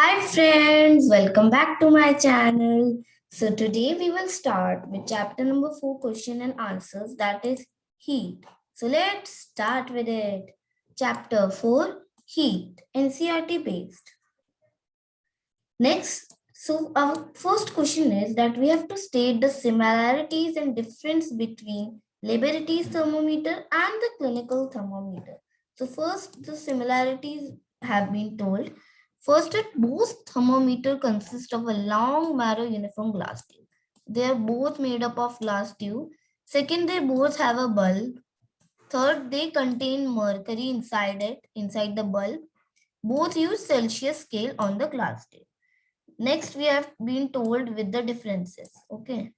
Hi friends, welcome back to my channel. So today we will start with chapter number 4 question and answers, that is heat. So let's start with it. Chapter 4 heat, NCERT based. Next, so our first question is that we have to state the similarities and difference between laboratory thermometer and the clinical thermometer. So first the similarities have been told. First, that both thermometer consist of a long narrow uniform glass tube. They are both made up of glass tube. Second, they both have a bulb. Third, they contain mercury inside the bulb. Both use Celsius scale on the glass tube. Next, we have been told with the differences. Okay.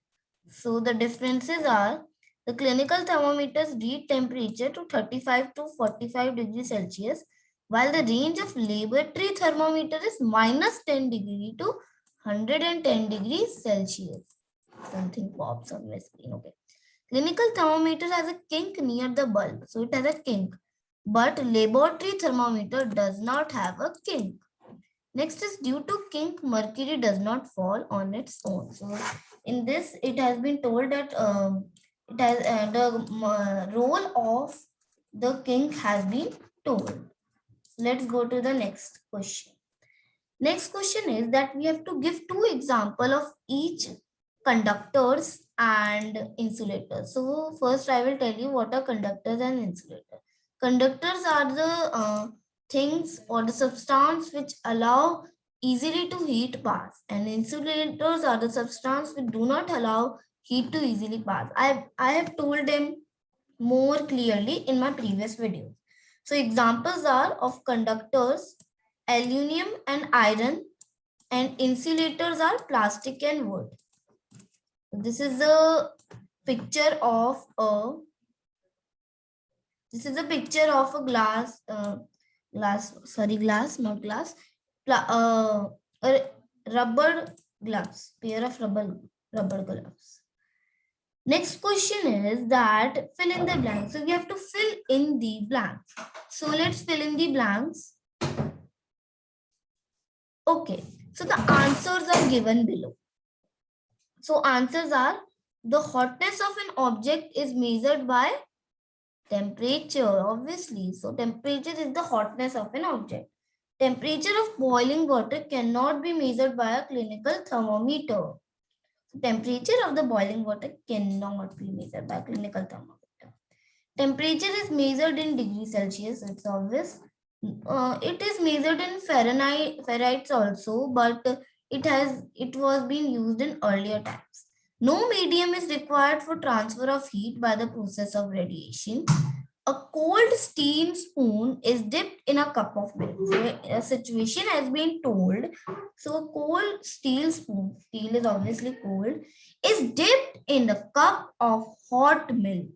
So the differences are the clinical thermometers read temperature to 35 to 45 degrees Celsius, while the range of laboratory thermometer is minus 10 degree to 110 degrees Celsius. Something pops on my screen. Okay. Clinical thermometer has a kink near the bulb. So it has a kink. But laboratory thermometer does not have a kink. Next is due to kink, mercury does not fall on its own. So in this, it has been told that it has the role of the kink has been told. Let's go to the next question. Next question is that we have to give two example of each conductors and insulators. So first I will tell you what are conductors and insulators. Conductors are the things or the substance which allow easily to heat pass, and insulators are the substance which do not allow heat to easily pass. I have told them more clearly in my previous video. So examples are of conductors, aluminum and iron, and insulators are plastic and wood. This is a picture of a glass, not glass, a rubber gloves, pair of rubber gloves. Next question is that fill in the blanks. So we have to fill in the blanks. So let's fill in the blanks. Okay, so the answers are given below. So answers are the hotness of an object is measured by temperature, obviously. So temperature is the hotness of an object. Temperature of boiling water cannot be measured by a clinical thermometer. Temperature of the boiling water cannot be measured by clinical thermometer. Temperature is measured in degrees Celsius, it's obvious. It is measured in Fahrenheit also, but it was being used in earlier times. No medium is required for transfer of heat by the process of radiation. A cold steel spoon is dipped in a cup of milk. So a situation has been told. So a cold steel spoon, steel is obviously cold, is dipped in the cup of hot milk.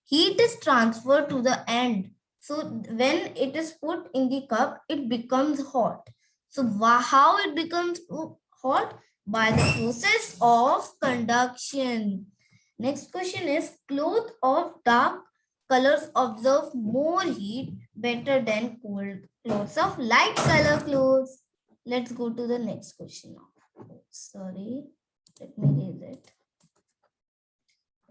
Heat is transferred to the end. So when it is put in the cup, it becomes hot. So how it becomes hot? By the process of conduction. Next question is cloth of dark colors absorb more heat better than cold clothes of light color clothes. Let's go to the next question now. Sorry, let me raise it.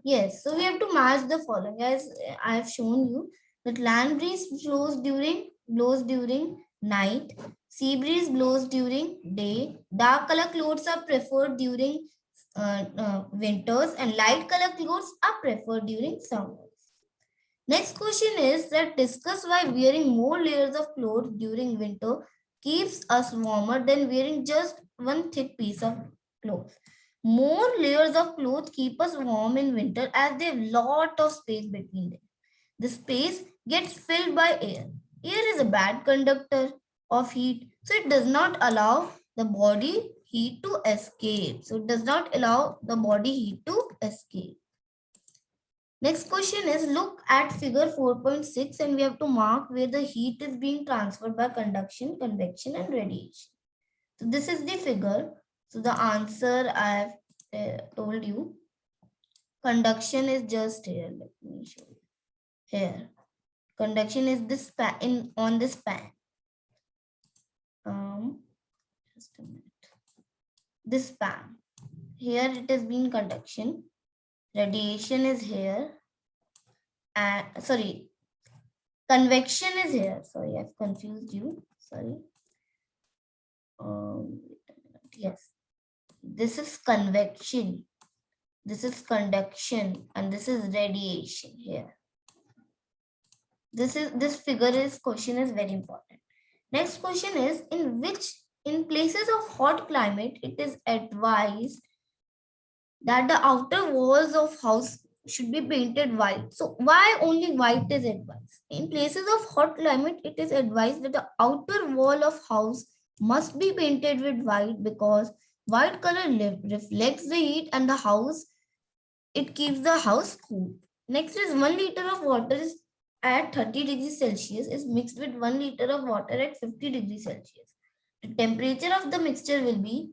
Yes, so we have to match the following. As I have shown you, that land breeze blows during night, sea breeze blows during day, dark color clothes are preferred during winters, and light color clothes are preferred during summers. Next question is that discuss why wearing more layers of clothes during winter keeps us warmer than wearing just one thick piece of clothes. More layers of clothes keep us warm in winter as they have lot of space between them. The space gets filled by air. Air is a bad conductor of heat, so it does not allow the body heat to escape. So it does not allow the body heat to escape. Next question is look at figure 4.6 and we have to mark where the heat is being transferred by conduction, convection and radiation. So this is the figure. So the answer I have told you. Conduction is just here. Let me show you. Here. Conduction is this pan on this pan. Just a minute. This pan. Here it has been conduction. Radiation is here. And sorry, convection is here. Sorry, I've confused you. Sorry. Yes. This is convection. This is conduction, and this is radiation here. This question is very important. Next question is, in places of hot climate, it is advised that the outer walls of house should be painted white. So why only white is advised? In places of hot climate, it is advised that the outer wall of house must be painted with white, because white color reflects the heat and it keeps the house cool. Next is 1 liter of water is at 30 degrees Celsius is mixed with 1 liter of water at 50 degrees Celsius. The temperature of the mixture will be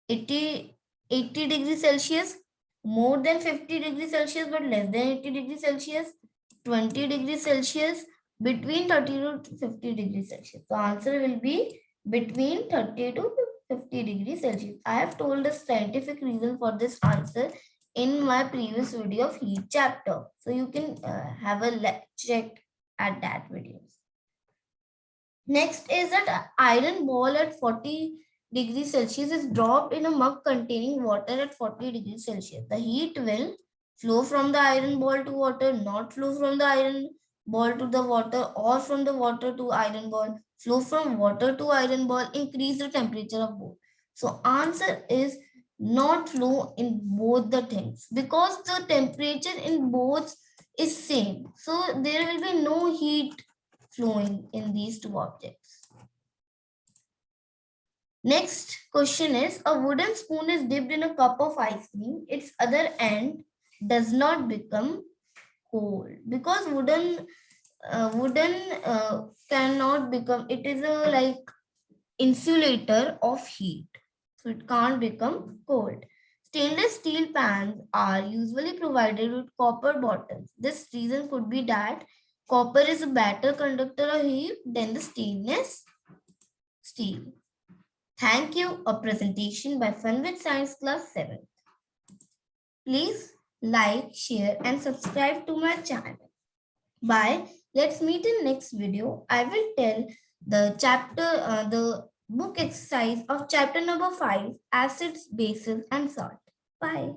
80 degrees Celsius, more than 50 degrees Celsius but less than 80 degrees Celsius, 20 degrees Celsius, between 30 to 50 degrees Celsius. The answer will be between 30 to 50 degrees Celsius. I have told the scientific reason for this answer in my previous video of heat chapter. So you can have a check at that video. Next is that iron ball at 40 degrees Celsius is dropped in a mug containing water at 40 degrees Celsius. The heat will flow from the iron ball to water, not flow from the iron ball to the water, or from the water to iron ball, flow from water to iron ball, increase the temperature of both. So answer is not flow in both the things, because the temperature in both is same. So there will be no heat flowing in these two objects. Next question is, a wooden spoon is dipped in a cup of ice cream. Its other end does not become cold, because wooden cannot become, it is a like insulator of heat, so it can't become cold. Stainless steel pans are usually provided with copper bottles. This reason could be that copper is a better conductor of heat than the stainless steel. Thank you. A presentation by Fun with Science Class 7. Please like, share and subscribe to my channel. Bye. Let's meet in next video. I will tell the the book exercise of chapter number 5, acids, bases and salt. Bye.